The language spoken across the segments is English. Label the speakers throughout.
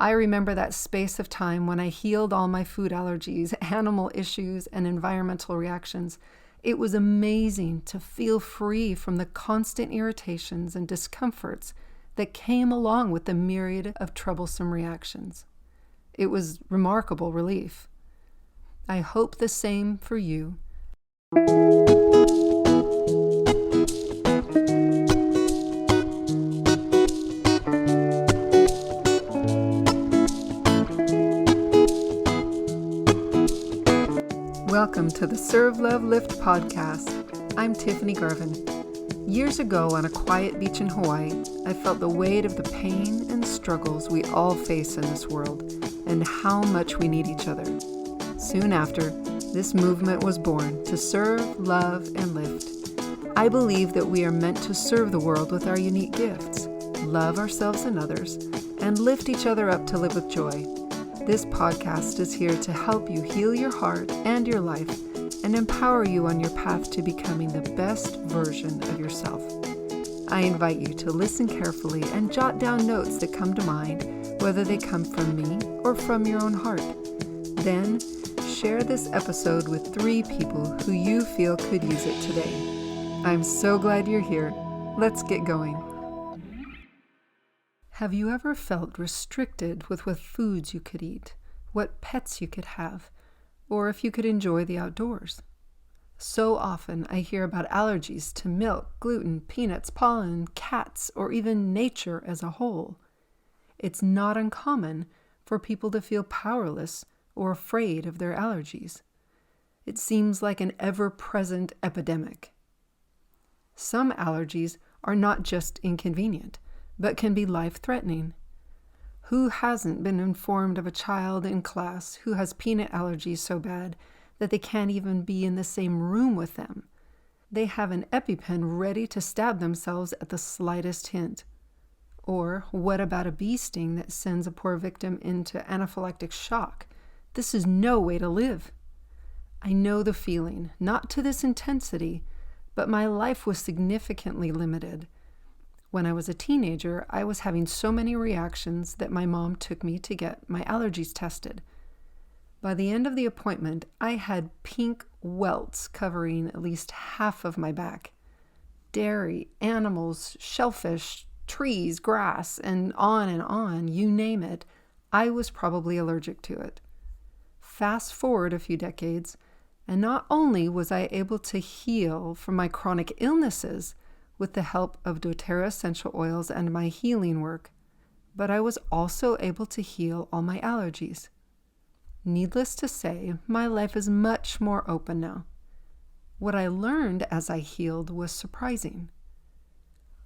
Speaker 1: I remember that space of time when I healed all my food allergies, animal issues, and environmental reactions. It was amazing to feel free from the constant irritations and discomforts that came along with the myriad of troublesome reactions. It was remarkable relief. I hope the same for you. Welcome to the Serve, Love, Lift podcast. I'm Tiffany Garvin. Years ago on a quiet beach in Hawaii, I felt the weight of the pain and struggles we all face in this world and how much we need each other. Soon after, this movement was born to serve, love, and lift. I believe that we are meant to serve the world with our unique gifts, love ourselves and others, and lift each other up to live with joy. This podcast is here to help you heal your heart and your life and empower you on your path to becoming the best version of yourself. I invite you to listen carefully and jot down notes that come to mind, whether they come from me or from your own heart. Then, share this episode with 3 people who you feel could use it today. I'm so glad you're here. Let's get going. Have you ever felt restricted with what foods you could eat, what pets you could have, or if you could enjoy the outdoors? So often I hear about allergies to milk, gluten, peanuts, pollen, cats, or even nature as a whole. It's not uncommon for people to feel powerless or afraid of their allergies. It seems like an ever-present epidemic. Some allergies are not just inconvenient, but can be life-threatening. Who hasn't been informed of a child in class who has peanut allergies so bad that they can't even be in the same room with them? They have an EpiPen ready to stab themselves at the slightest hint. Or what about a bee sting that sends a poor victim into anaphylactic shock? This is no way to live. I know the feeling, not to this intensity, but my life was significantly limited. When I was a teenager, I was having so many reactions that my mom took me to get my allergies tested. By the end of the appointment, I had pink welts covering at least half of my back. Dairy, animals, shellfish, trees, grass, and on, you name it, I was probably allergic to it. Fast forward a few decades, and not only was I able to heal from my chronic illnesses with the help of doTERRA essential oils and my healing work, but I was also able to heal all my allergies. Needless to say, my life is much more open now. What I learned as I healed was surprising.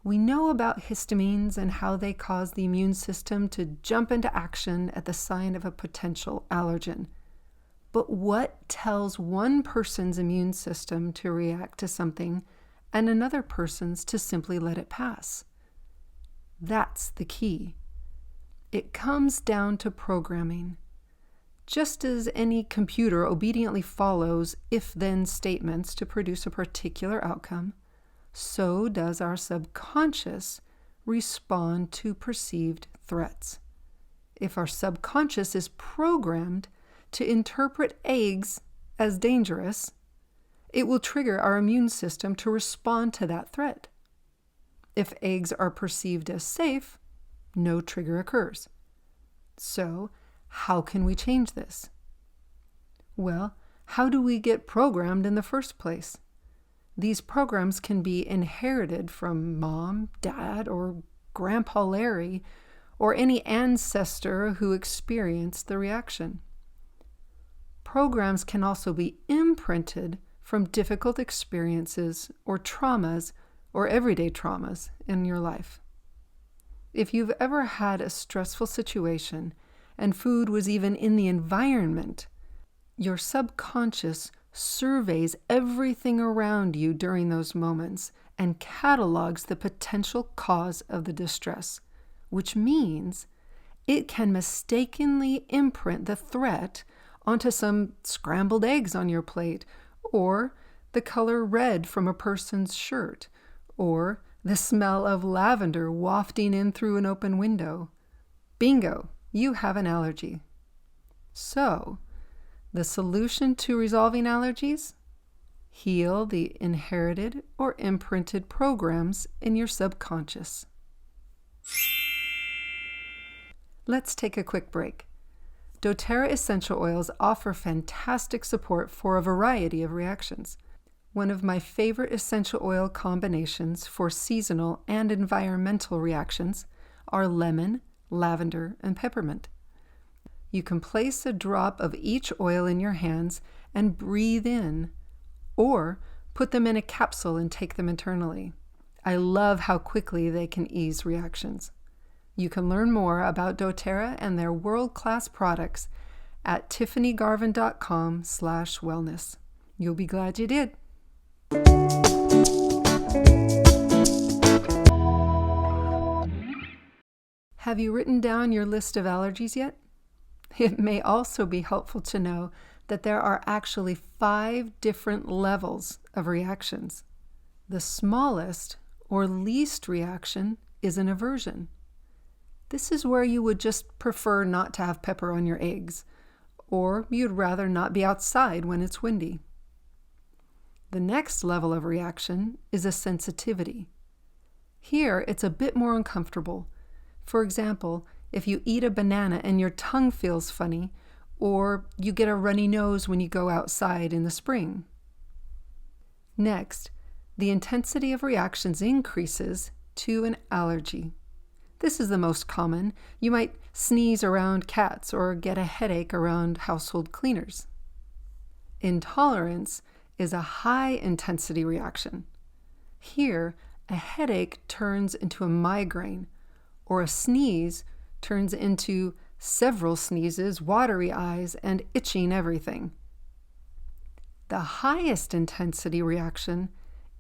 Speaker 1: We know about histamines and how they cause the immune system to jump into action at the sign of a potential allergen. But what tells one person's immune system to react to something and another person's to simply let it pass? That's the key. It comes down to programming. Just as any computer obediently follows if-then statements to produce a particular outcome, so does our subconscious respond to perceived threats. If our subconscious is programmed to interpret eggs as dangerous, it will trigger our immune system to respond to that threat. If eggs are perceived as safe, no trigger occurs. So, how can we change this? Well, how do we get programmed in the first place? These programs can be inherited from mom, dad, or Grandpa Larry, or any ancestor who experienced the reaction. Programs can also be imprinted from difficult experiences or traumas or everyday traumas in your life. If you've ever had a stressful situation and food was even in the environment, your subconscious surveys everything around you during those moments and catalogs the potential cause of the distress, which means it can mistakenly imprint the threat onto some scrambled eggs on your plate, or the color red from a person's shirt, or the smell of lavender wafting in through an open window. Bingo! You have an allergy. So, the solution to resolving allergies? Heal the inherited or imprinted programs in your subconscious. Let's take a quick break. doTERRA essential oils offer fantastic support for a variety of reactions. One of my favorite essential oil combinations for seasonal and environmental reactions are lemon, lavender, and peppermint. You can place a drop of each oil in your hands and breathe in, or put them in a capsule and take them internally. I love how quickly they can ease reactions. You can learn more about doTERRA and their world-class products at tiffanygarvin.com/wellness. You'll be glad you did. Have you written down your list of allergies yet? It may also be helpful to know that there are actually 5 different levels of reactions. The smallest or least reaction is an aversion. This is where you would just prefer not to have pepper on your eggs, or you'd rather not be outside when it's windy. The next level of reaction is a sensitivity. Here, it's a bit more uncomfortable. For example, if you eat a banana and your tongue feels funny, or you get a runny nose when you go outside in the spring. Next, the intensity of reactions increases to an allergy. This is the most common. You might sneeze around cats or get a headache around household cleaners. Intolerance is a high-intensity reaction. Here, a headache turns into a migraine, or a sneeze turns into several sneezes, watery eyes, and itching everything. The highest intensity reaction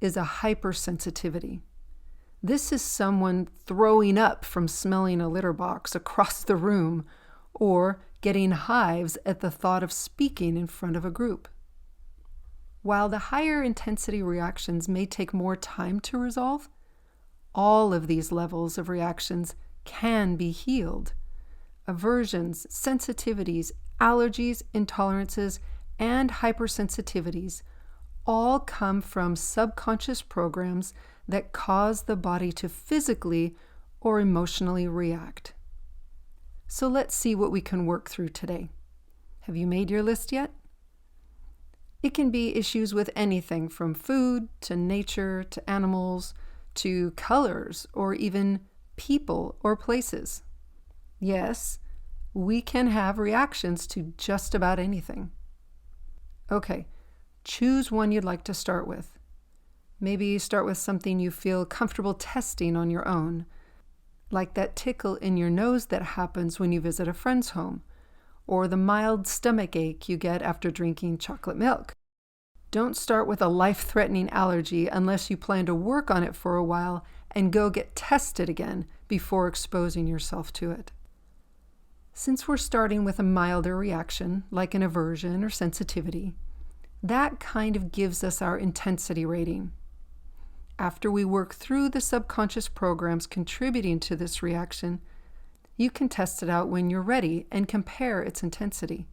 Speaker 1: is a hypersensitivity. This is someone throwing up from smelling a litter box across the room, or getting hives at the thought of speaking in front of a group. While the higher intensity reactions may take more time to resolve, all of these levels of reactions can be healed. Aversions, sensitivities, allergies, intolerances, and hypersensitivities all come from subconscious programs that cause the body to physically or emotionally react. So let's see what we can work through today. Have you made your list yet? It can be issues with anything from food to nature to animals to colors or even people or places. Yes, we can have reactions to just about anything. Okay, choose one you'd like to start with. Maybe start with something you feel comfortable testing on your own, like that tickle in your nose that happens when you visit a friend's home, or the mild stomach ache you get after drinking chocolate milk. Don't start with a life-threatening allergy unless you plan to work on it for a while and go get tested again before exposing yourself to it. Since we're starting with a milder reaction, like an aversion or sensitivity, that kind of gives us our intensity rating. After we work through the subconscious programs contributing to this reaction, you can test it out when you're ready and compare its intensity.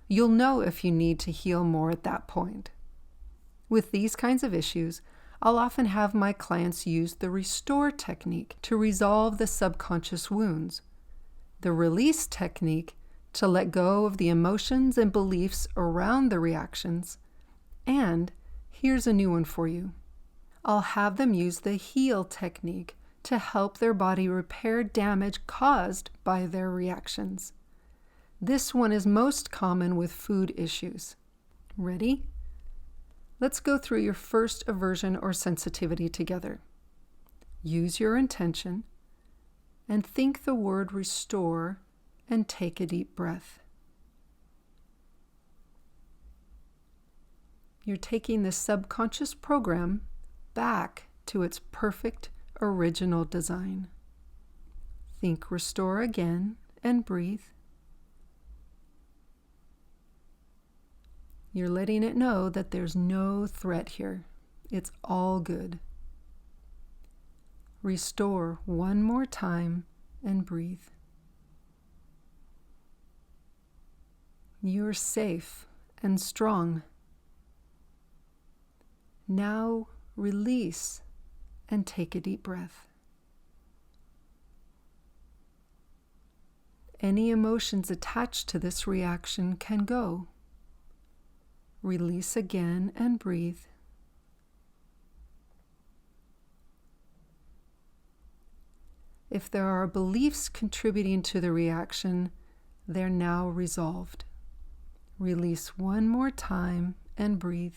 Speaker 1: You'll know if you need to heal more at that point. With these kinds of issues, I'll often have my clients use the restore technique to resolve the subconscious wounds, the release technique to let go of the emotions and beliefs around the reactions, and here's a new one for you. I'll have them use the heal technique to help their body repair damage caused by their reactions. This one is most common with food issues. Ready? Let's go through your first aversion or sensitivity together. Use your intention and think the word restore and take a deep breath. You're taking the subconscious program back to its perfect original design. Think restore again and breathe. You're letting it know that there's no threat here. It's all good. Restore one more time and breathe. You're safe and strong. Now release and take a deep breath. Any emotions attached to this reaction can go. Release again and breathe. If there are beliefs contributing to the reaction, they're now resolved. Release one more time and breathe.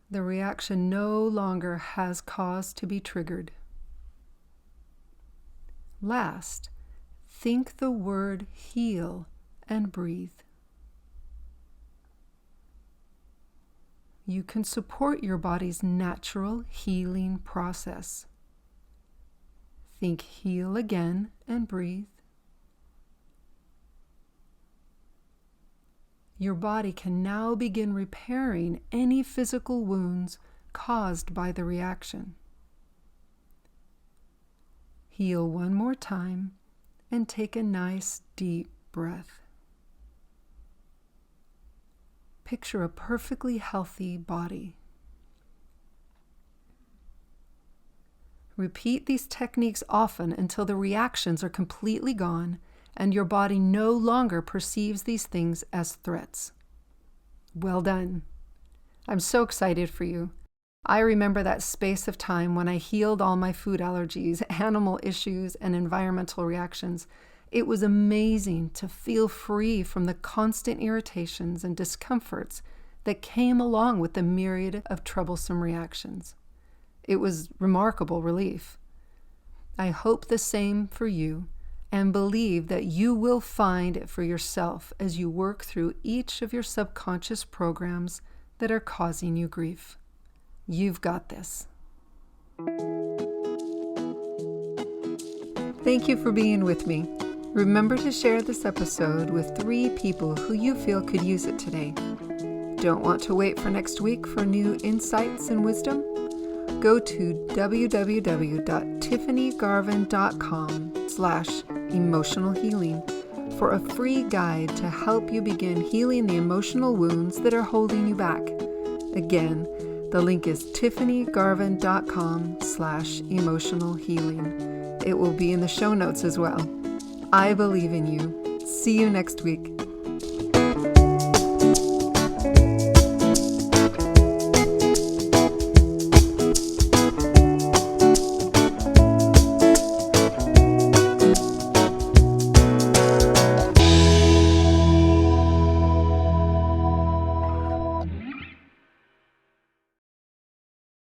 Speaker 1: The reaction no longer has cause to be triggered. Last, think the word heal and breathe. You can support your body's natural healing process. Think heal again and breathe. Your body can now begin repairing any physical wounds caused by the reaction. Heal one more time and take a nice deep breath. Picture a perfectly healthy body. Repeat these techniques often until the reactions are completely gone and your body no longer perceives these things as threats. Well done. I'm so excited for you. I remember that space of time when I healed all my food allergies, animal issues, and environmental reactions. It was amazing to feel free from the constant irritations and discomforts that came along with the myriad of troublesome reactions. It was remarkable relief. I hope the same for you and believe that you will find it for yourself as you work through each of your subconscious programs that are causing you grief. You've got this. Thank you for being with me. Remember to share this episode with 3 people who you feel could use it today. Don't want to wait for next week for new insights and wisdom? Go to www.tiffanygarvin.com/emotional healing for a free guide to help you begin healing the emotional wounds that are holding you back. Again, the link is tiffanygarvin.com/emotional healing. It will be in the show notes as well. I believe in you. See you next week.